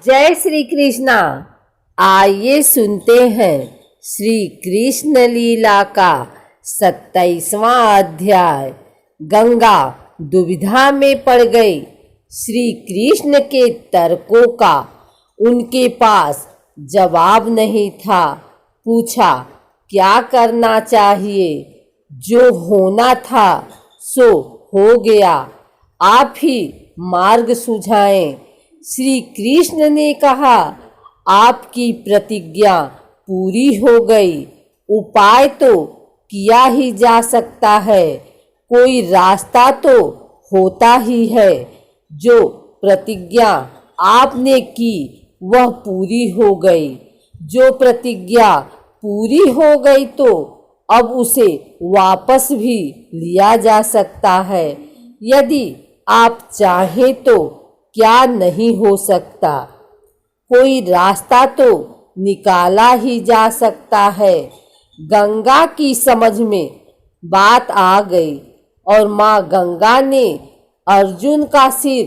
जय श्री कृष्णा। आइए सुनते हैं श्री कृष्ण लीला का 27वां अध्याय। गंगा दुविधा में पड़ गई। श्री कृष्ण के तर्कों का उनके पास जवाब नहीं था। पूछा, क्या करना चाहिए? जो होना था सो हो गया, आप ही मार्ग सुझाएं। श्री कृष्ण ने कहा, आपकी प्रतिज्ञा पूरी हो गई। उपाय तो किया ही जा सकता है, कोई रास्ता तो होता ही है। जो प्रतिज्ञा आपने की वह पूरी हो गई। जो प्रतिज्ञा पूरी हो गई तो अब उसे वापस भी लिया जा सकता है। यदि आप चाहें तो क्या नहीं हो सकता? कोई रास्ता तो निकाला ही जा सकता है। गंगा की समझ में बात आ गई और माँ गंगा ने अर्जुन का सिर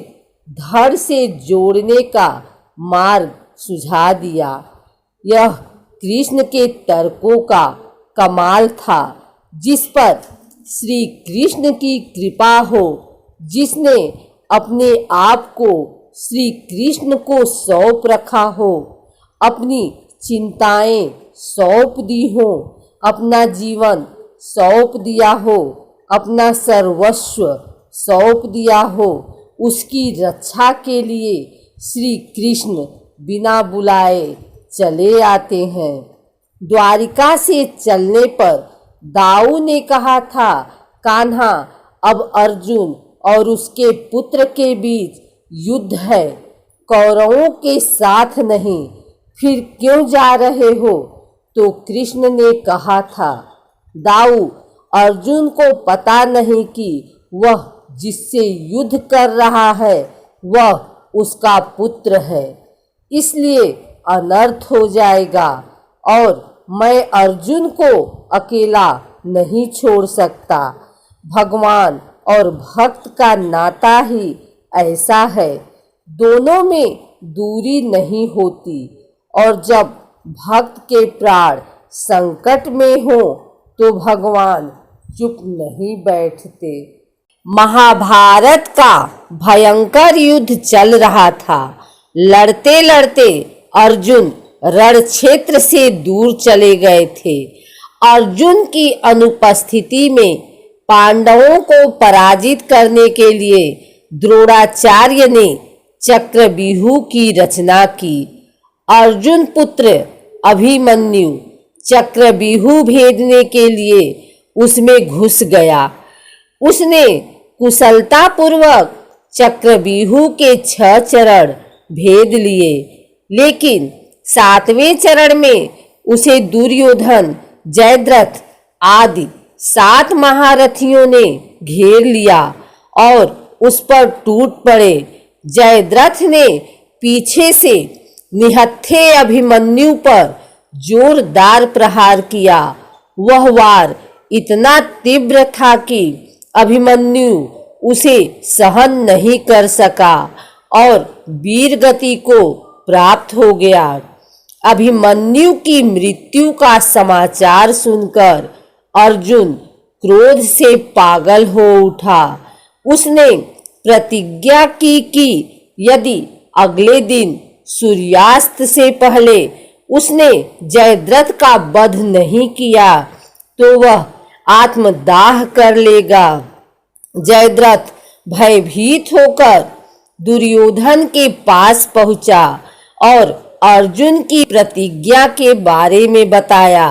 धड़ से जोड़ने का मार्ग सुझा दिया। यह कृष्ण के तर्कों का कमाल था, जिस पर श्री कृष्ण की कृपा हो, जिसने अपने आप को श्री कृष्ण को सौंप रखा हो, अपनी चिंताएं सौंप दी हो, अपना जीवन सौंप दिया हो, अपना सर्वस्व सौंप दिया हो। उसकी रक्षा के लिए श्री कृष्ण बिना बुलाए चले आते हैं। द्वारिका से चलने पर दाऊ ने कहा था, कान्हा, अब अर्जुन और उसके पुत्र के बीच युद्ध है, कौरवों के साथ नहीं, फिर क्यों जा रहे हो? तो कृष्ण ने कहा था, दाऊ, अर्जुन को पता नहीं कि वह जिससे युद्ध कर रहा है वह उसका पुत्र है, इसलिए अनर्थ हो जाएगा और मैं अर्जुन को अकेला नहीं छोड़ सकता। भगवान और भक्त का नाता ही ऐसा है, दोनों में दूरी नहीं होती। और जब भक्त के प्राण संकट में हो तो भगवान चुप नहीं बैठते। महाभारत का भयंकर युद्ध चल रहा था। लड़ते लड़ते अर्जुन रण क्षेत्र से दूर चले गए थे। अर्जुन की अनुपस्थिति में पांडवों को पराजित करने के लिए द्रोणाचार्य ने चक्रव्यूह की रचना की। अर्जुन पुत्र अभिमन्यु चक्रव्यूह भेदने के लिए उसमें घुस गया। उसने कुशलतापूर्वक चक्रव्यूह के 6 चरण भेद लिए, लेकिन 7वें चरण में उसे दुर्योधन, जयद्रथ आदि 7 महारथियों ने घेर लिया और उस पर टूट पड़े। जयद्रथ ने पीछे से निहत्थे अभिमन्यु पर जोरदार प्रहार किया। वह वार इतना तीव्र था कि अभिमन्यु उसे सहन नहीं कर सका और वीर गति को प्राप्त हो गया। अभिमन्यु की मृत्यु का समाचार सुनकर अर्जुन क्रोध से पागल हो उठा। उसने प्रतिज्ञा की कि यदि अगले दिन सूर्यास्त से पहले उसने जयद्रथ का वध नहीं किया तो वह आत्मदाह कर लेगा। जयद्रथ भयभीत होकर दुर्योधन के पास पहुंचा और अर्जुन की प्रतिज्ञा के बारे में बताया।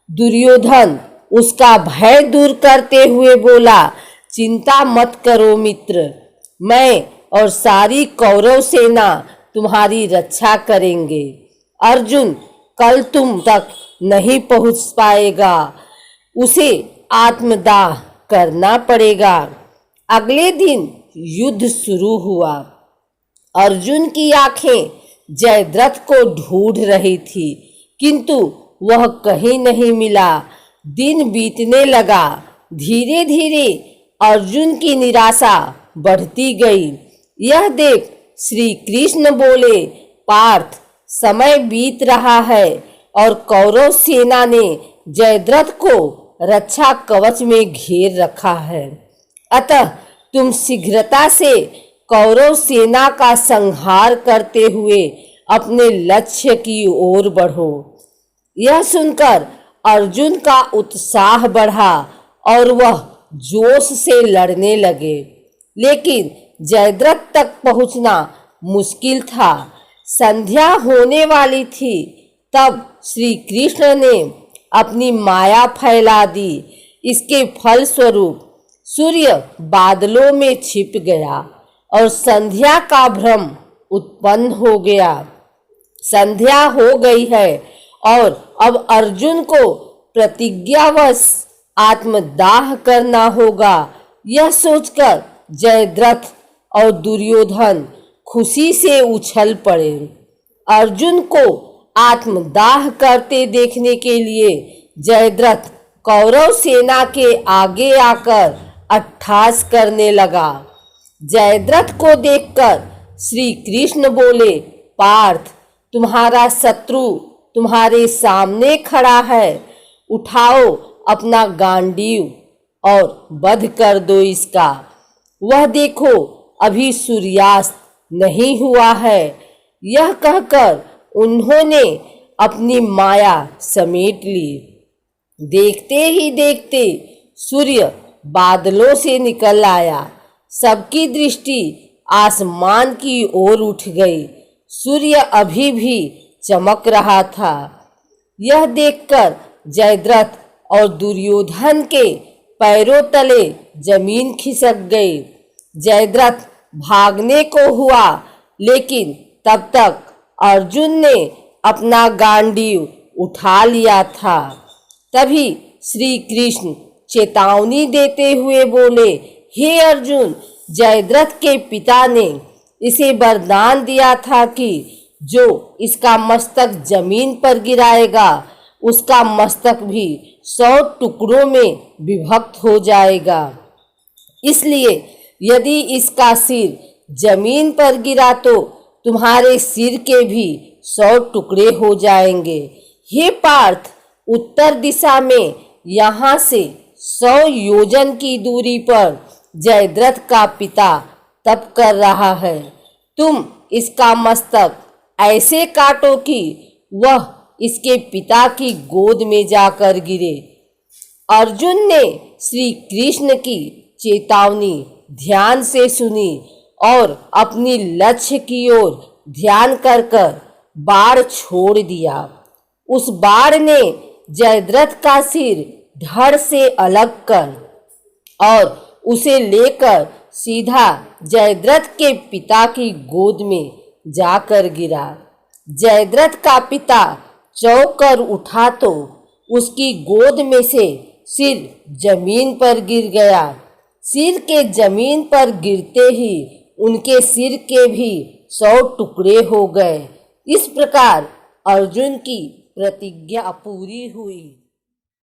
दुर्योधन उसका भय दूर करते हुए बोला, चिंता मत करो मित्र, मैं और सारी कौरव सेना तुम्हारी रक्षा करेंगे। अर्जुन कल तुम तक नहीं पहुंच पाएगा, उसे आत्मदाह करना पड़ेगा। अगले दिन युद्ध शुरू हुआ। अर्जुन की आंखें जयद्रथ को ढूंढ रही थी, किंतु वह कहीं नहीं मिला। दिन बीतने लगा। धीरे धीरे अर्जुन की निराशा बढ़ती गई। यह देख श्री कृष्ण बोले, पार्थ, समय बीत रहा है और कौरव सेना ने जयद्रथ को रक्षा कवच में घेर रखा है। अतः तुम शीघ्रता से कौरव सेना का संहार करते हुए अपने लक्ष्य की ओर बढ़ो। यह सुनकर अर्जुन का उत्साह बढ़ा और वह जोश से लड़ने लगे, लेकिन जयद्रथ तक पहुंचना मुश्किल था। संध्या होने वाली थी, तब श्री कृष्ण ने अपनी माया फैला दी। इसके फलस्वरूप सूर्य बादलों में छिप गया और संध्या का भ्रम उत्पन्न हो गया। संध्या हो गई है और अब अर्जुन को प्रतिज्ञावश आत्मदाह करना होगा। यह सोचकर जयद्रथ और दुर्योधन खुशी से उछल पड़े। अर्जुन को आत्मदाह करते देखने के लिए जयद्रथ कौरव सेना के आगे आकर अट्टहास करने लगा। जयद्रथ को देखकर श्री कृष्ण बोले, पार्थ, तुम्हारा शत्रु तुम्हारे सामने खड़ा है। उठाओ अपना गांडीव और वध कर दो इसका। वह देखो अभी सूर्यास्त नहीं हुआ है। यह कहकर उन्होंने अपनी माया समेट ली। देखते ही देखते सूर्य बादलों से निकल आया। सबकी दृष्टि आसमान की ओर उठ गई। सूर्य अभी भी चमक रहा था। यह देखकर जयद्रथ और दुर्योधन के पैरों तले जमीन खिसक गई। जयद्रथ भागने को हुआ, लेकिन तब तक अर्जुन ने अपना गांडीव उठा लिया था। तभी श्री कृष्ण चेतावनी देते हुए बोले, हे अर्जुन, जयद्रथ के पिता ने इसे वरदान दिया था कि जो इसका मस्तक जमीन पर गिराएगा उसका मस्तक भी 100 टुकड़ों में विभक्त हो जाएगा। इसलिए यदि इसका सिर जमीन पर गिरा तो तुम्हारे सिर के भी 100 टुकड़े हो जाएंगे। हे पार्थ, उत्तर दिशा में यहाँ से 100 योजन की दूरी पर जयद्रथ का पिता तप कर रहा है। तुम इसका मस्तक ऐसे काटो कि वह इसके पिता की गोद में जाकर गिरे। अर्जुन ने श्री कृष्ण की चेतावनी ध्यान से सुनी और अपनी लक्ष्य की ओर ध्यान कर बाण छोड़ दिया। उस बाण ने जयद्रथ का सिर धड़ से अलग कर और उसे लेकर सीधा जयद्रथ के पिता की गोद में जाकर गिरा। जयद्रथ का पिता चौंक कर उठा तो उसकी गोद में से सिर जमीन पर गिर गया। सिर के जमीन पर गिरते ही उनके सिर के भी 100 टुकड़े हो गए। इस प्रकार अर्जुन की प्रतिज्ञा पूरी हुई।